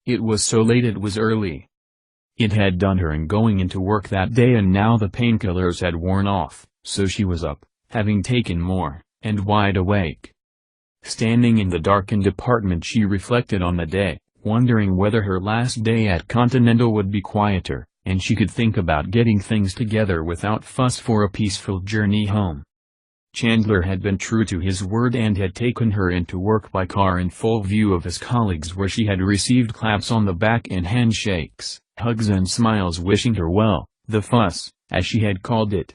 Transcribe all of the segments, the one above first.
It was so late it was early. It had done her in going into work that day, and now the painkillers had worn off, so she was up, having taken more, and wide awake. Standing in the darkened apartment, she reflected on the day, wondering whether her last day at Continental would be quieter, and she could think about getting things together without fuss for a peaceful journey home. Chandler had been true to his word and had taken her into work by car in full view of his colleagues, where she had received claps on the back and handshakes, hugs and smiles wishing her well, the fuss, as she had called it.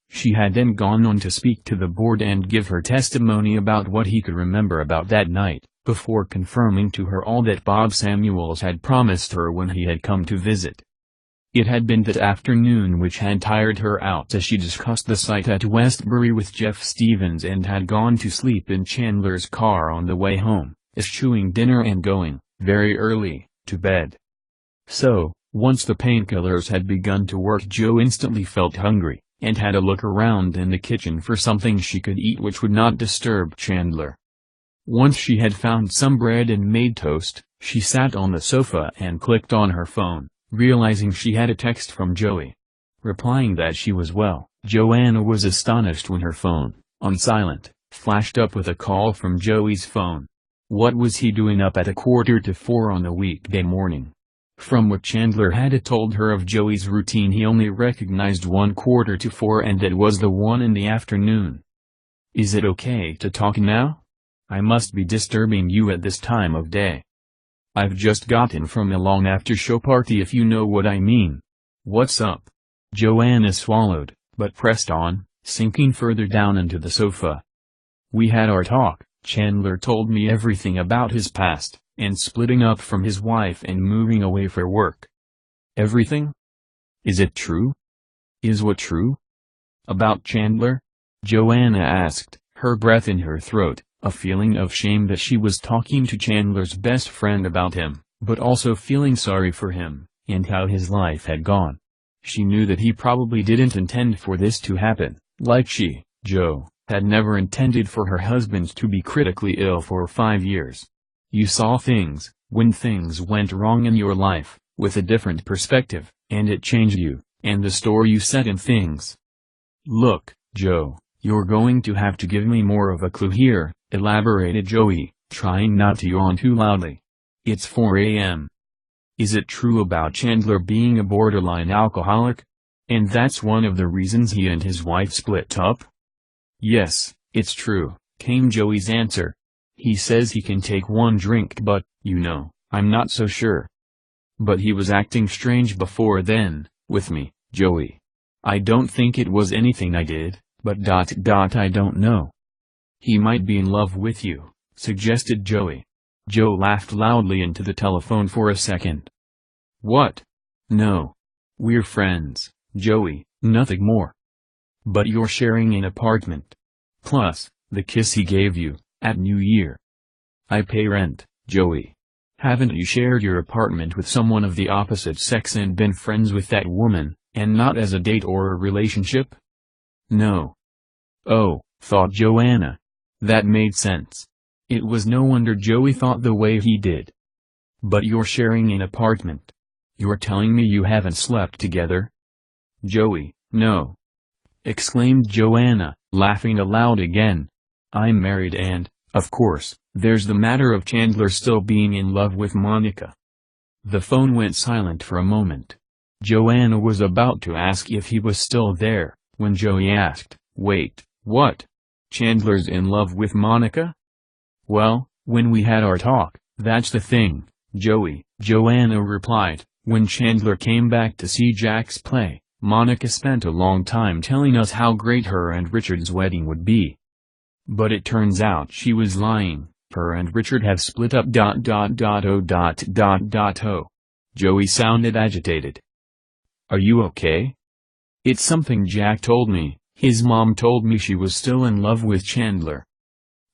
She had then gone on to speak to the board and give her testimony about what he could remember about that night, before confirming to her all that Bob Samuels had promised her when he had come to visit. It had been that afternoon which had tired her out as she discussed the site at Westbury with Jeff Stevens, and had gone to sleep in Chandler's car on the way home, eschewing dinner and going, very early, to bed. So, once the painkillers had begun to work, Jo instantly felt hungry, and had a look around in the kitchen for something she could eat which would not disturb Chandler. Once she had found some bread and made toast, she sat on the sofa and clicked on her phone, realizing she had a text from Joey. Replying that she was well, Joanna was astonished when her phone, on silent, flashed up with a call from Joey's phone. What was he doing up at 3:45 on a weekday morning? From what Chandler had told her of Joey's routine, he only recognized 3:45, and that was the one in the afternoon. "Is it okay to talk now? I must be disturbing you at this time of day. I've just gotten from a long after-show party, if you know what I mean. What's up?" Joanna swallowed, but pressed on, sinking further down into the sofa. "We had our talk. Chandler told me everything about his past, and splitting up from his wife and moving away for work." "Everything? Is it true?" "Is what true?" "About Chandler?" Joanna asked, her breath in her throat, a feeling of shame that she was talking to Chandler's best friend about him, but also feeling sorry for him, and how his life had gone. She knew that he probably didn't intend for this to happen, like she, Jo, had never intended for her husband to be critically ill for 5 years. You saw things, when things went wrong in your life, with a different perspective, and it changed you, and the store you set in things. "Look, Jo, you're going to have to give me more of a clue here," elaborated Joey, trying not to yawn too loudly. "It's 4 a.m. Is it true about Chandler being a borderline alcoholic? And that's one of the reasons he and his wife split up?" "Yes, it's true," came Joey's answer. "He says he can take one drink, but, I'm not so sure. But he was acting strange before then, with me, Joey. I don't think it was anything I did, but I don't know." "He might be in love with you," suggested Joey. Jo laughed loudly into the telephone for a second. "What? No. We're friends, Joey, nothing more." "But you're sharing an apartment. Plus, the kiss he gave you, at New Year." "I pay rent, Joey. Haven't you shared your apartment with someone of the opposite sex and been friends with that woman, and not as a date or a relationship?" "No." "Oh," thought Joanna. That made sense. It was no wonder Joey thought the way he did. "But you're sharing an apartment. You're telling me you haven't slept together?" "Joey, no," exclaimed Joanna, laughing aloud again. "I'm married and, of course, there's the matter of Chandler still being in love with Monica." The phone went silent for a moment. Joanna was about to ask if he was still there, when Joey asked, "Wait, what? Chandler's in love with Monica?" "Well, when we had our talk, that's the thing, Joey," Joanna replied. "When Chandler came back to see Jack's play, Monica spent a long time telling us how great her and Richard's wedding would be. But it turns out she was lying. Her and Richard have split up. Oh. Joey sounded agitated. "Are you okay?" "It's something Jack told me. His mom told me she was still in love with Chandler."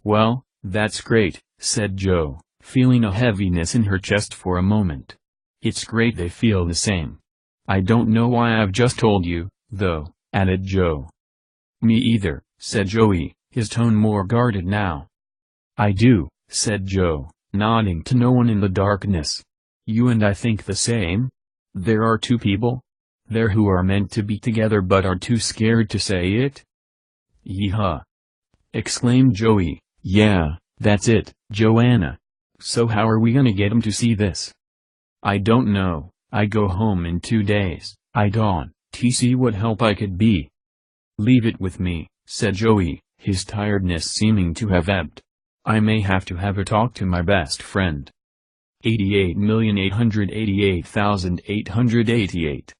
"Well, that's great," said Jo, feeling a heaviness in her chest for a moment. "It's great they feel the same. I don't know why I've just told you, though," added Jo. "Me either," said Joey, his tone more guarded now. "I do," said Jo, nodding to no one in the darkness. You and I think the same? There are two people there who are meant to be together but are too scared to say it? Yeehaw! Exclaimed Joey. Yeah, that's it, Joanna. So how are we gonna get 'em to see this? I don't know, I go home in 2 days, I don't see what help I could be. Leave it with me, said Joey, his tiredness seeming to have ebbed. I may have to have a talk to my best friend. 88,888,888.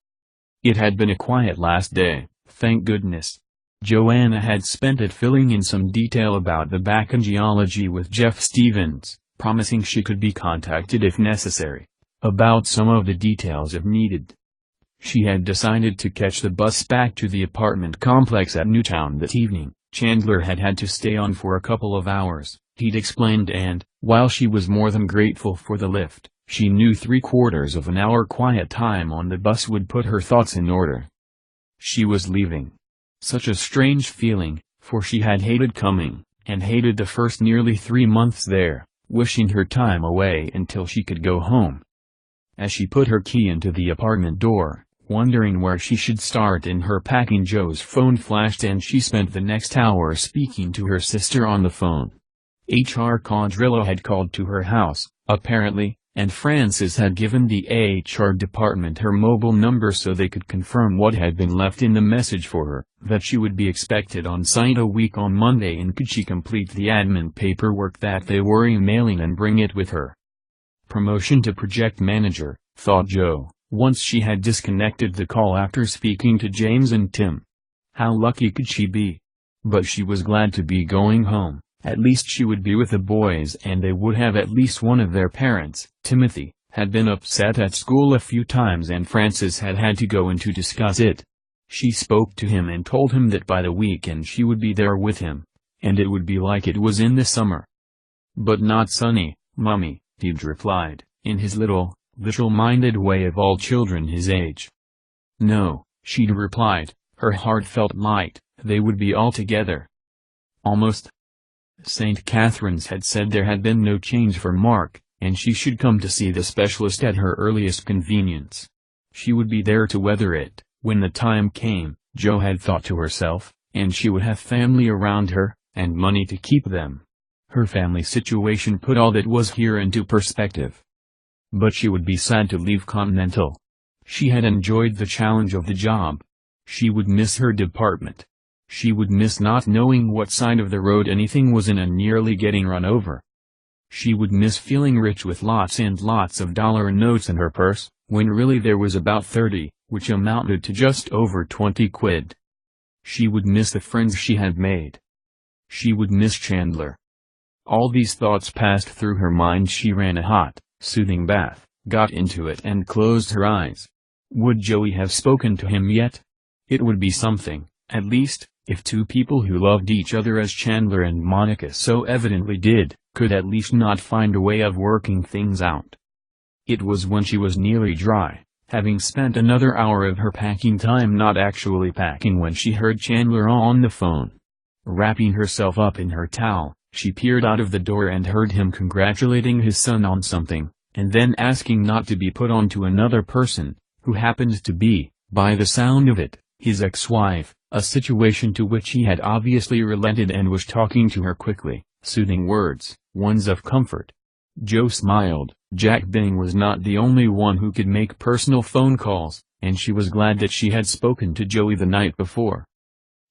It had been a quiet last day, thank goodness. Joanna had spent it filling in some detail about the back in geology with Jeff Stevens, promising she could be contacted if necessary, about some of the details if needed. She had decided to catch the bus back to the apartment complex at Newtown that evening. Chandler had had to stay on for a couple of hours, he'd explained, and, while she was more than grateful for the lift, she knew 3/4 of an hour quiet time on the bus would put her thoughts in order. She was leaving. Such a strange feeling, for she had hated coming, and hated the first nearly 3 months there, wishing her time away until she could go home. As she put her key into the apartment door, wondering where she should start in her packing, Joe's phone flashed and she spent the next hour speaking to her sister on the phone. HR Quadrillo had called to her house, apparently, and Frances had given the HR department her mobile number so they could confirm what had been left in the message for her, that she would be expected on site a week on Monday and could she complete the admin paperwork that they were emailing and bring it with her. Promotion to project manager, thought Joe, once she had disconnected the call after speaking to James and Tim. How lucky could she be? But she was glad to be going home. At least she would be with the boys and they would have at least one of their parents. Timothy had been upset at school a few times and Frances had had to go in to discuss it. She spoke to him and told him that by the weekend she would be there with him, and it would be like it was in the summer. But not sunny, Mummy, he'd replied, in his literal-minded way of all children his age. No, she'd replied, her heart felt light, they would be all together. Almost. St. Catherine's had said there had been no change for Mark, and she should come to see the specialist at her earliest convenience. She would be there to weather it, when the time came, Joe had thought to herself, and she would have family around her, and money to keep them. Her family situation put all that was here into perspective. But she would be sad to leave Continental. She had enjoyed the challenge of the job. She would miss her department. She would miss not knowing what side of the road anything was in and nearly getting run over. She would miss feeling rich with lots and lots of dollar notes in her purse, when really there was about 30, which amounted to just over 20 quid. She would miss the friends she had made. She would miss Chandler. All these thoughts passed through her mind. She ran a hot, soothing bath, got into it and closed her eyes. Would Joey have spoken to him yet? It would be something, at least, if two people who loved each other as Chandler and Monica so evidently did, could at least not find a way of working things out. It was when she was nearly dry, having spent another hour of her packing time not actually packing, when she heard Chandler on the phone. Wrapping herself up in her towel, she peered out of the door and heard him congratulating his son on something, and then asking not to be put on to another person, who happened to be, by the sound of it, his ex-wife, a situation to which he had obviously relented and was talking to her quickly, soothing words, ones of comfort. Joe smiled. Jack Bing was not the only one who could make personal phone calls, and she was glad that she had spoken to Joey the night before.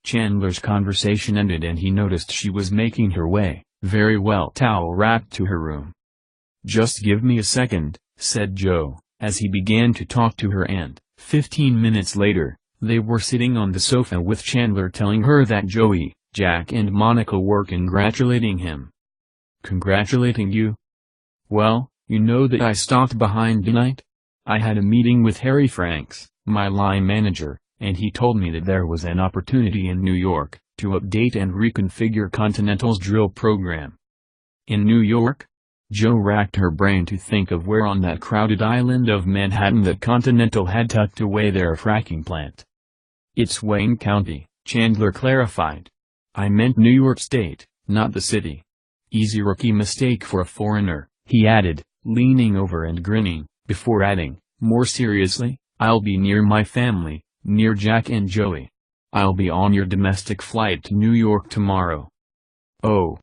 Chandler's conversation ended and he noticed she was making her way, very well towel-wrapped, to her room. "Just give me a second," said Joe, as he began to talk to her, and, 15 minutes later, they were sitting on the sofa with Chandler telling her that Joey, Jack and Monica were congratulating him. "Congratulating you? Well, you know that I stopped behind tonight? I had a meeting with Harry Franks, my line manager, and he told me that there was an opportunity in New York, to update and reconfigure Continental's drill program." "In New York?" Joe racked her brain to think of where on that crowded island of Manhattan that Continental had tucked away their fracking plant. "It's Wayne County," Chandler clarified. "I meant New York State, not the city." "Easy rookie mistake for a foreigner," he added, leaning over and grinning. before adding, more seriously, "I'll be near my family, near Jack and Joey. I'll be on your domestic flight to New York tomorrow." "Oh.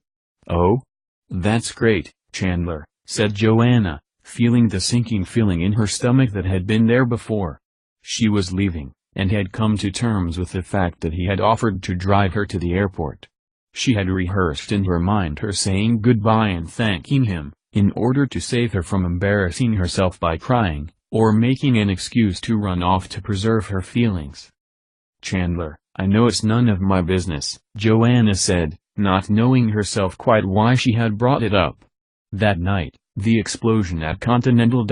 Oh? That's great, Chandler," said Joanna, feeling the sinking feeling in her stomach that had been there before. She was leaving, and had come to terms with the fact that he had offered to drive her to the airport. She had rehearsed in her mind her saying goodbye and thanking him, in order to save her from embarrassing herself by crying, or making an excuse to run off to preserve her feelings. "Chandler, I know it's none of my business," Joanna said, not knowing herself quite why she had brought it up. "That night, the explosion at Continental ...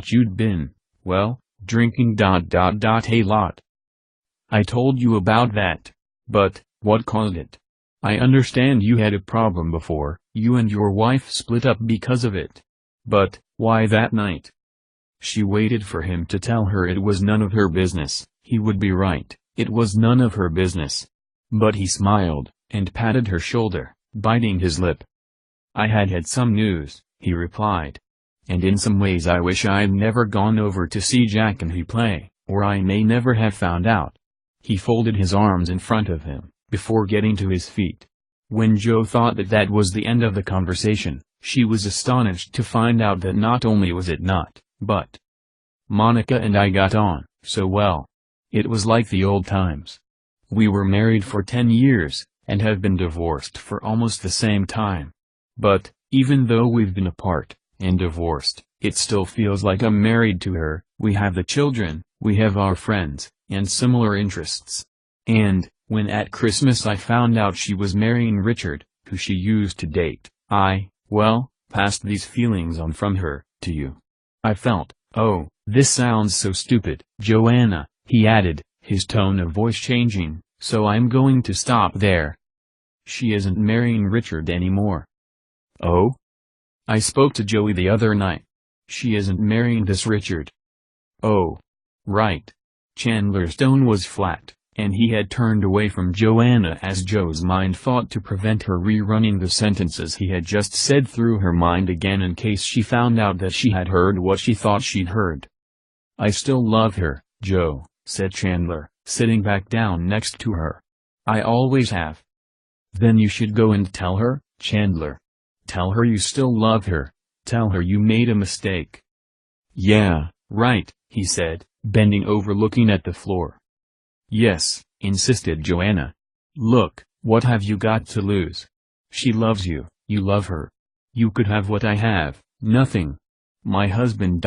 you'd been, well, drinking ... a lot. I told you about that. But, what caused it? I understand you had a problem before, you and your wife split up because of it. But, why that night?" She waited for him to tell her it was none of her business. He would be right, it was none of her business. But he smiled, and patted her shoulder, biting his lip. "I had some news," he replied. "And in some ways I wish I'd never gone over to see Jack and he play, or I may never have found out." He folded his arms in front of him, before getting to his feet. When Joe thought that that was the end of the conversation, she was astonished to find out that not only was it not, but "Monica and I got on so well. It was like the old times. We were married for 10 years, and have been divorced for almost the same time. But, even though we've been apart, and divorced, it still feels like I'm married to her. We have the children, we have our friends, and similar interests. And, when at Christmas I found out she was marrying Richard, who she used to date, well, passed these feelings on from her, to you. I felt, oh, this sounds so stupid, Joanna," he added, his tone of voice changing, "so I'm going to stop there. She isn't marrying Richard anymore." "Oh? I spoke to Joey the other night. She isn't marrying this Richard." "Oh. Right." Chandler's tone was flat, and he had turned away from Joanna as Joe's mind fought to prevent her rerunning the sentences he had just said through her mind again in case she found out that she had heard what she thought she'd heard. "I still love her, Joe," said Chandler, sitting back down next to her. "I always have." "Then you should go and tell her, Chandler. Tell her you still love her, tell her you made a mistake." "Yeah, right," he said, bending over looking at the floor. "Yes," insisted Joanna. "Look, what have you got to lose? She loves you, you love her. You could have what I have, nothing. My husband ...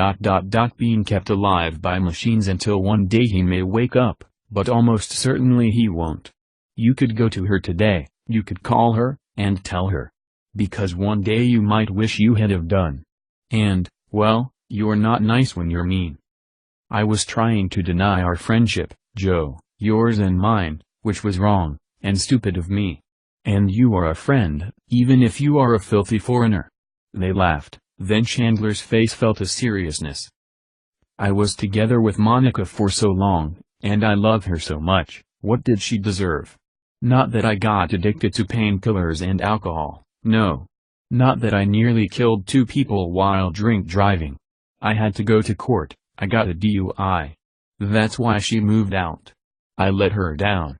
being kept alive by machines until one day he may wake up, but almost certainly he won't. You could go to her today, you could call her, and tell her. Because one day you might wish you had have done. And, well, you're not nice when you're mean. I was trying to deny our friendship, Joe, yours and mine, which was wrong, and stupid of me. And you are a friend, even if you are a filthy foreigner." They laughed, then Chandler's face felt a seriousness. "I was together with Monica for so long, and I love her so much. What did she deserve? Not that I got addicted to painkillers and alcohol, no. Not that I nearly killed 2 people while drink driving. I had to go to court, I got a DUI. That's why she moved out. I let her down."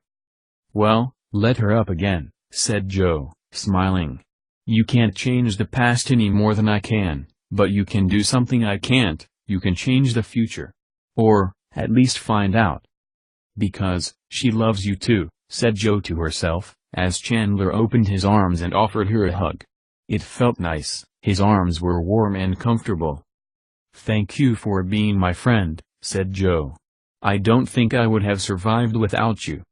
"Well, let her up again," said Joe, smiling. "You can't change the past any more than I can, but you can do something I can't, you can change the future. Or, at least find out." "Because, she loves you too," said Joe to herself, as Chandler opened his arms and offered her a hug. It felt nice, his arms were warm and comfortable. "Thank you for being my friend," said Joe. "I don't think I would have survived without you."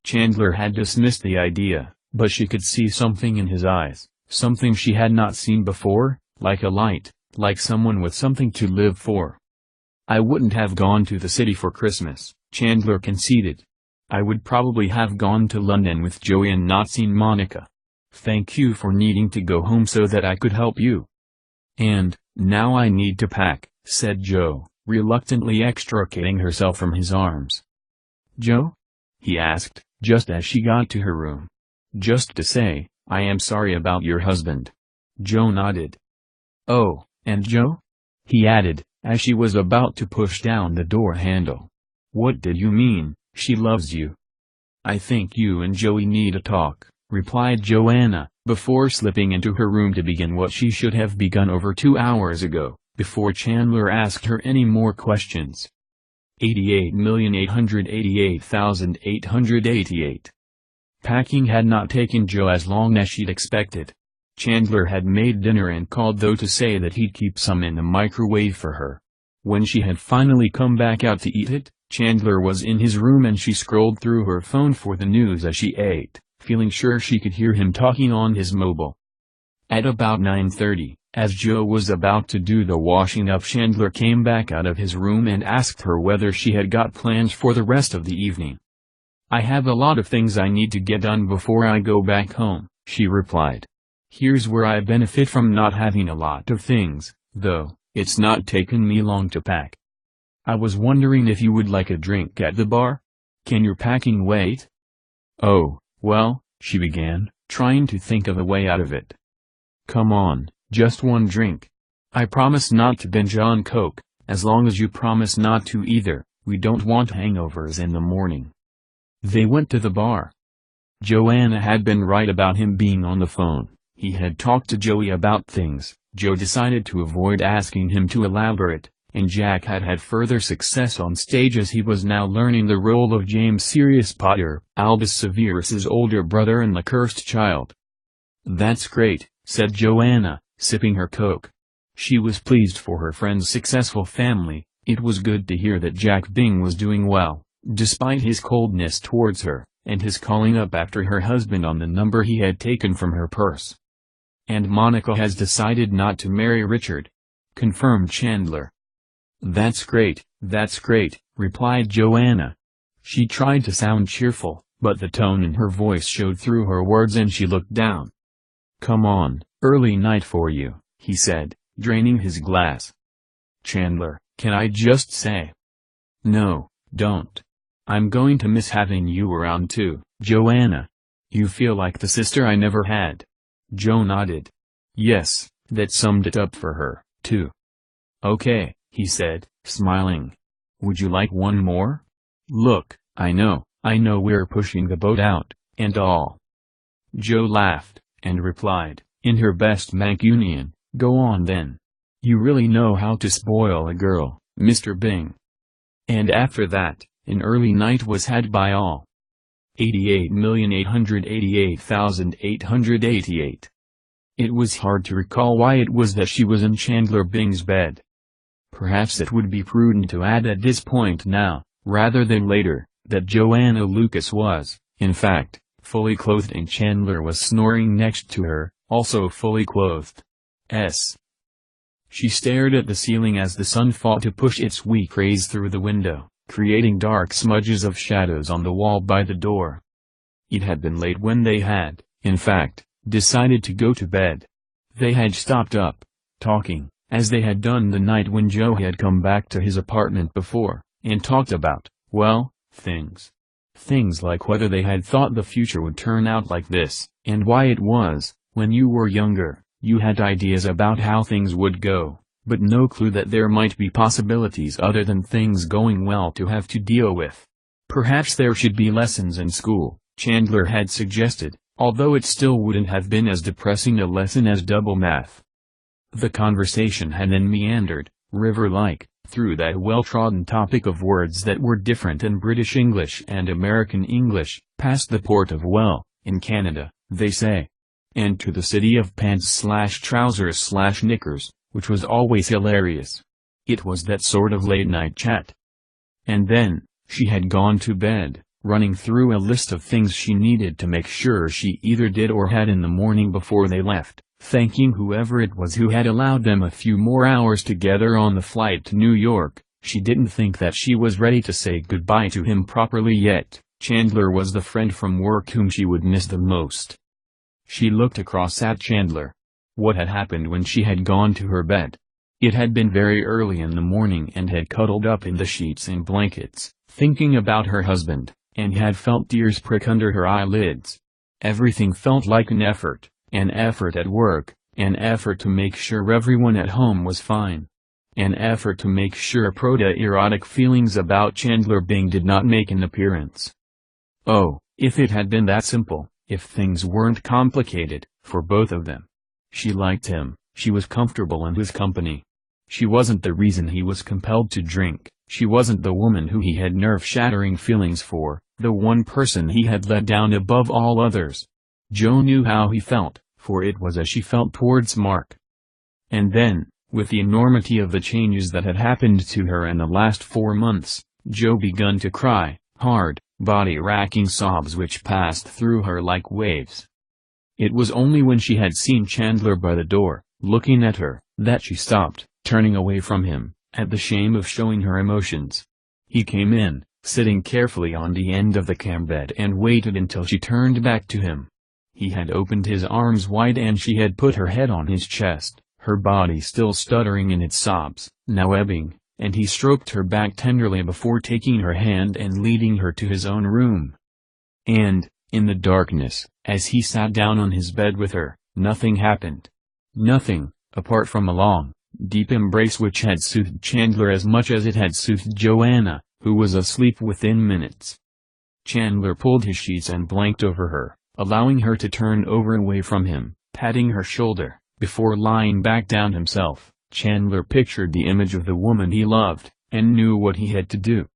Chandler had dismissed the idea, but she could see something in his eyes, something she had not seen before, like a light, like someone with something to live for. "I wouldn't have gone to the city for Christmas," Chandler conceded. "I would probably have gone to London with Joey and not seen Monica. Thank you for needing to go home so that I could help you." "And, now I need to pack," said Joe, reluctantly extricating herself from his arms. "Joe?" he asked, just as she got to her room. "Just to say, I am sorry about your husband." Joe nodded. "Oh, and Joe?" he added, as she was about to push down the door handle. "What did you mean, she loves you?" "I think you and Joey need a talk," replied Joanna, before slipping into her room to begin what she should have begun over 2 hours ago, before Chandler asked her any more questions. 88,888,888. Packing had not taken Jo as long as she'd expected. Chandler had made dinner and called though to say that he'd keep some in the microwave for her. When she had finally come back out to eat it, Chandler was in his room and she scrolled through her phone for the news as she ate, feeling sure she could hear him talking on his mobile. At about 9:30, as Jo was about to do the washing up, Chandler came back out of his room and asked her whether she had got plans for the rest of the evening. "I have a lot of things I need to get done before I go back home," she replied. "Here's where I benefit from not having a lot of things, though, it's not taken me long to pack. I was wondering if you would like a drink at the bar? Can your packing wait?" "Oh, well," she began, trying to think of a way out of it. "Come on, just one drink. I promise not to binge on Coke, as long as you promise not to either. We don't want hangovers in the morning." They went to the bar. Joanna had been right about him being on the phone. He had talked to Joey about things. Jo decided to avoid asking him to elaborate, and Jack had had further success on stage as he was now learning the role of James Sirius Potter, Albus Severus's older brother and the cursed child. "That's great," said Joanna, sipping her Coke. She was pleased for her friend's successful family. It was good to hear that Jack Bing was doing well, despite his coldness towards her, and his calling up after her husband on the number he had taken from her purse. "And Monica has decided not to marry Richard," confirmed Chandler. That's great," replied Joanna. She tried to sound cheerful, but the tone in her voice showed through her words and she looked down. "Come on, early night for you," he said, draining his glass. "Chandler, can I just say?" "No, don't. I'm going to miss having you around too, Joanna. You feel like the sister I never had." Jo nodded. Yes, that summed it up for her, too. "Okay," he said, smiling. "Would you like one more? Look, I know we're pushing the boat out, and all." Jo laughed, and replied, in her best Mancunian, "Go on then. You really know how to spoil a girl, Mr. Bing." And after that, an early night was had by all. 88,888,888. It was hard to recall why it was that she was in Chandler Bing's bed. Perhaps it would be prudent to add at this point now, rather than later, that Joanna Lucas was, in fact, fully clothed and Chandler was snoring next to her, also fully clothed. She stared at the ceiling as the sun fought to push its weak rays through the window, creating dark smudges of shadows on the wall by the door. It had been late when they had, in fact, decided to go to bed. They had stopped up, talking, as they had done the night when Jo had come back to his apartment before, and talked about, well, things. Things like whether they had thought the future would turn out like this, and why it was, when you were younger, you had ideas about how things would go, but no clue that there might be possibilities other than things going well to have to deal with. Perhaps there should be lessons in school, Chandler had suggested, although it still wouldn't have been as depressing a lesson as double math. The conversation had then meandered, river-like, through that well-trodden topic of words that were different in British English and American English, past the port of well, in Canada, they say, and to the city of pants/trousers/knickers, which was always hilarious. It was that sort of late-night chat. And then, she had gone to bed, running through a list of things she needed to make sure she either did or had in the morning before they left, thanking whoever it was who had allowed them a few more hours together on the flight to New York. She didn't think that she was ready to say goodbye to him properly yet. Chandler was the friend from work whom she would miss the most. She looked across at Chandler. What had happened when she had gone to her bed? It had been very early in the morning and had cuddled up in the sheets and blankets, thinking about her husband, and had felt tears prick under her eyelids. Everything felt like an effort at work, an effort to make sure everyone at home was fine. An effort to make sure proto-erotic feelings about Chandler Bing did not make an appearance. Oh, if it had been that simple, if things weren't complicated, for both of them. She liked him, she was comfortable in his company. She wasn't the reason he was compelled to drink, she wasn't the woman who he had nerve-shattering feelings for, the one person he had let down above all others. Joe knew how he felt, for it was as she felt towards Mark. And then, with the enormity of the changes that had happened to her in the last 4 months, Joe begun to cry, hard, body-racking sobs which passed through her like waves. It was only when she had seen Chandler by the door, looking at her, that she stopped, turning away from him, at the shame of showing her emotions. He came in, sitting carefully on the end of the cam bed and waited until she turned back to him. He had opened his arms wide and she had put her head on his chest, her body still stuttering in its sobs, now ebbing, and he stroked her back tenderly before taking her hand and leading her to his own room. And, in the darkness, as he sat down on his bed with her, nothing happened. Nothing, apart from a long, deep embrace which had soothed Chandler as much as it had soothed Joanna, who was asleep within minutes. Chandler pulled his sheets and blanked over her, allowing her to turn over away from him, patting her shoulder. Before lying back down himself, Chandler pictured the image of the woman he loved, and knew what he had to do.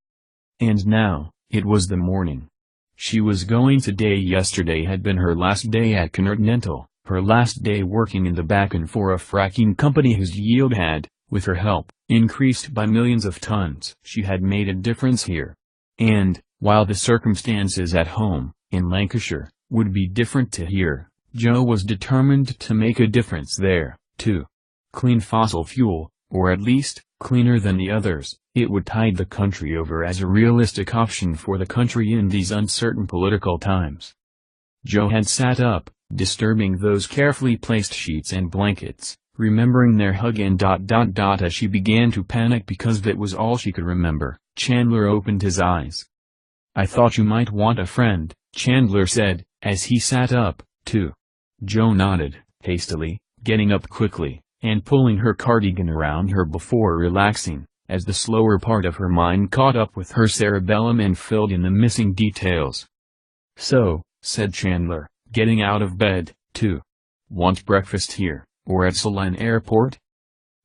And now, it was the morning. She was going today. Yesterday had been her last day at Continental, her last day working in the back-end for a fracking company whose yield had, with her help, increased by millions of tons. She had made a difference here. And, while the circumstances at home, in Lancashire, would be different to here, Joe was determined to make a difference there, too. Clean fossil fuel, or at least, cleaner than the others, it would tide the country over as a realistic option for the country in these uncertain political times. Joe had sat up, disturbing those carefully placed sheets and blankets, remembering their hug and ... As she began to panic because that was all she could remember, Chandler opened his eyes. "I thought you might want a friend," Chandler said, as he sat up, too. Joe nodded, hastily, getting up quickly, and pulling her cardigan around her before relaxing, as the slower part of her mind caught up with her cerebellum and filled in the missing details. "So," said Chandler, getting out of bed, too. "Want breakfast here, or at Ceylon Airport?"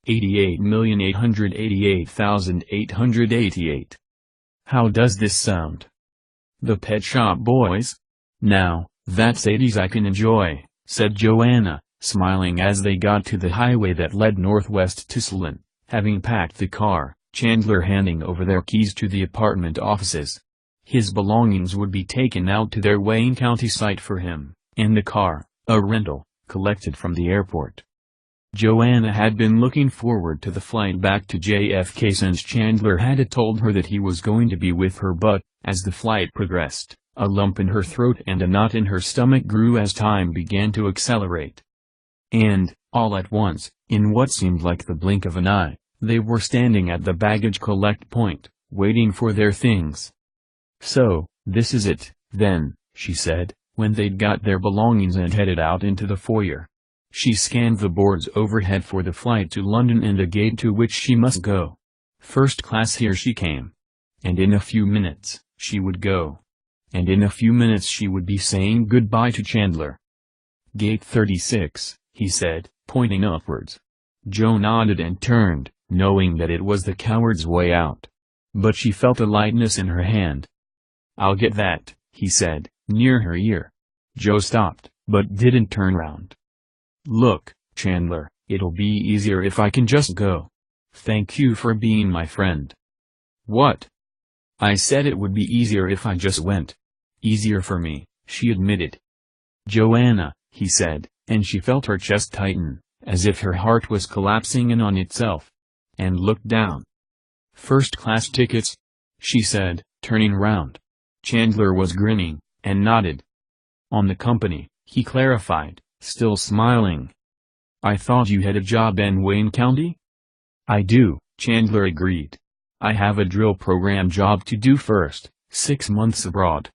88,888,888. How does this sound? The Pet Shop Boys? Now, that's 80s I can enjoy, said Joanna, smiling as they got to the highway that led northwest to Ceylon, having packed the car, Chandler handing over their keys to the apartment offices. His belongings would be taken out to their Wayne County site for him, and the car, a rental, collected from the airport. Joanna had been looking forward to the flight back to JFK since Chandler had told her that he was going to be with her, but, as the flight progressed, a lump in her throat and a knot in her stomach grew as time began to accelerate. And, all at once, in what seemed like the blink of an eye, they were standing at the baggage collect point, waiting for their things. "So, this is it, then," she said, when they'd got their belongings and headed out into the foyer. She scanned the boards overhead for the flight to London and the gate to which she must go. First class, here she came. And in a few minutes, she would go. And in a few minutes she would be saying goodbye to Chandler. "Gate 36, he said, pointing upwards. Joe nodded and turned, knowing that it was the coward's way out. But she felt a lightness in her hand. "I'll get that," he said, near her ear. Joe stopped, but didn't turn round. "Look, Chandler, it'll be easier if I can just go. Thank you for being my friend." "What?" "I said it would be easier if I just went." "Easier for me," she admitted. "Joanna," he said, and she felt her chest tighten, as if her heart was collapsing in on itself. And looked down. "First-class tickets?" she said, turning round. Chandler was grinning, and nodded. "On the company," he clarified, still smiling. "I thought you had a job in Wayne County?" "I do," Chandler agreed. "I have a drill program job to do first, 6 months abroad."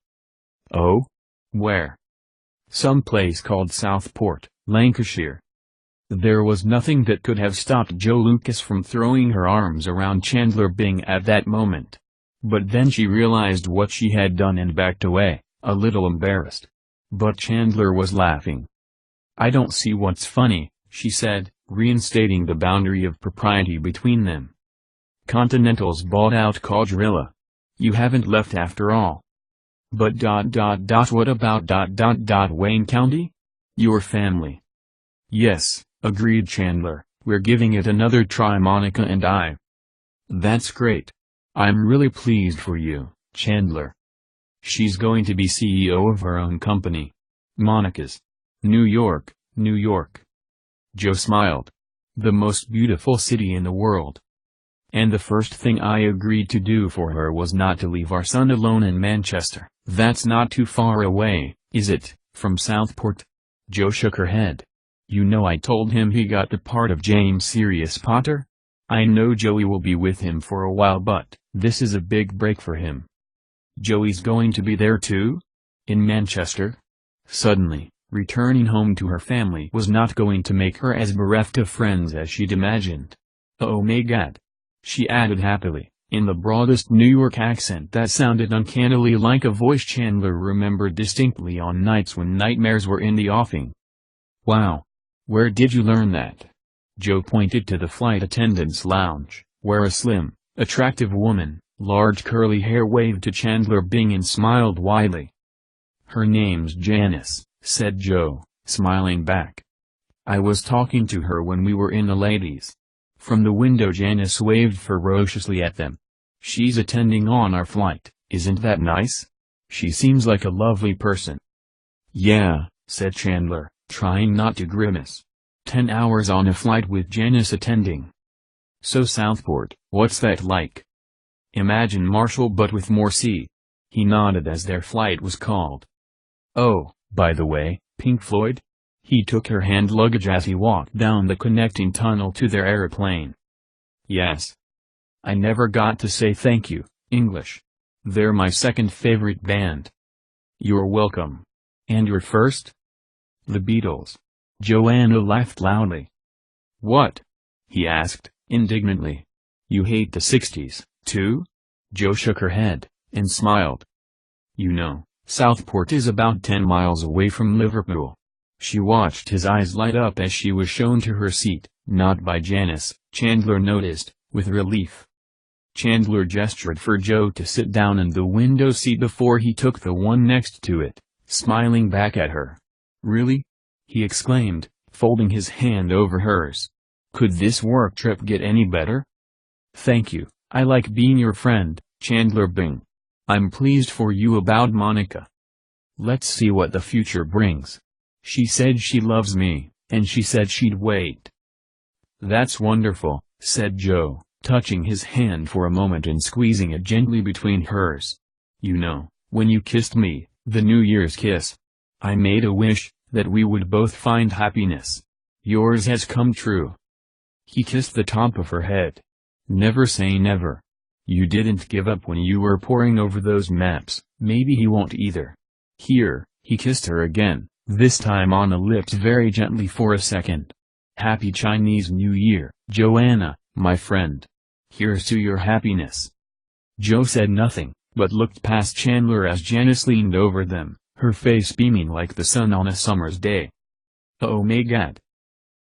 "Oh? Where?" "Some place called Southport, Lancashire." There was nothing that could have stopped Joe Lucas from throwing her arms around Chandler Bing at that moment. But then she realized what she had done and backed away, a little embarrassed. But Chandler was laughing. "I don't see what's funny," she said, reinstating the boundary of propriety between them. "Continental's bought out Quadrilla. You haven't left after all." "But what about Wayne County? Your family?" "Yes," agreed Chandler, "we're giving it another try, Monica and I." "That's great. I'm really pleased for you, Chandler." "She's going to be CEO of her own company. Monica's. New York, New York." Joe smiled. "The most beautiful city in the world. And the first thing I agreed to do for her was not to leave our son alone in Manchester." "That's not too far away, is it, from Southport?" Joe shook her head. "You know I told him he got the part of James Sirius Potter? I know Joey will be with him for a while, but this is a big break for him." "Joey's going to be there too? In Manchester?" Suddenly, returning home to her family was not going to make her as bereft of friends as she'd imagined. "Oh my God," she added happily, in the broadest New York accent that sounded uncannily like a voice Chandler remembered distinctly on nights when nightmares were in the offing. "Wow. Where did you learn that?" Joe pointed to the flight attendant's lounge, where a slim, attractive woman, large curly hair, waved to Chandler Bing and smiled widely. "Her name's Janice," said Joe, smiling back. "I was talking to her when we were in the ladies." From the window Janice waved ferociously at them. "She's attending on our flight, isn't that nice? She seems like a lovely person." "Yeah," said Chandler, trying not to grimace. 10 hours on a flight with Janice attending. "So Southport, what's that like?" "Imagine Marshall but with more sea." He nodded as their flight was called. "Oh, by the way, Pink Floyd?" He took her hand luggage as he walked down the connecting tunnel to their airplane. "Yes. I never got to say thank you, English. They're my second favorite band." "You're welcome. And your first?" "The Beatles." Joanna laughed loudly. "What?" he asked, indignantly. "You hate the 60s, too?" Joe shook her head, and smiled. "You know, Southport is about 10 miles away from Liverpool." She watched his eyes light up as she was shown to her seat, not by Janice, Chandler noticed, with relief. Chandler gestured for Joe to sit down in the window seat before he took the one next to it, smiling back at her. "Really?" he exclaimed, folding his hand over hers. "Could this work trip get any better?" "Thank you, I like being your friend, Chandler Bing. I'm pleased for you about Monica. Let's see what the future brings. She said she loves me, and she said she'd wait." "That's wonderful," said Joe, touching his hand for a moment and squeezing it gently between hers. "You know, when you kissed me, the New Year's kiss, I made a wish, that we would both find happiness. Yours has come true." He kissed the top of her head. "Never say never. You didn't give up when you were poring over those maps, maybe he won't either." Here, he kissed her again, this time on the lips very gently for a second. "Happy Chinese New Year, Joanna, my friend. Here's to your happiness." Joe said nothing, but looked past Chandler as Janice leaned over them, her face beaming like the sun on a summer's day. "Oh my God,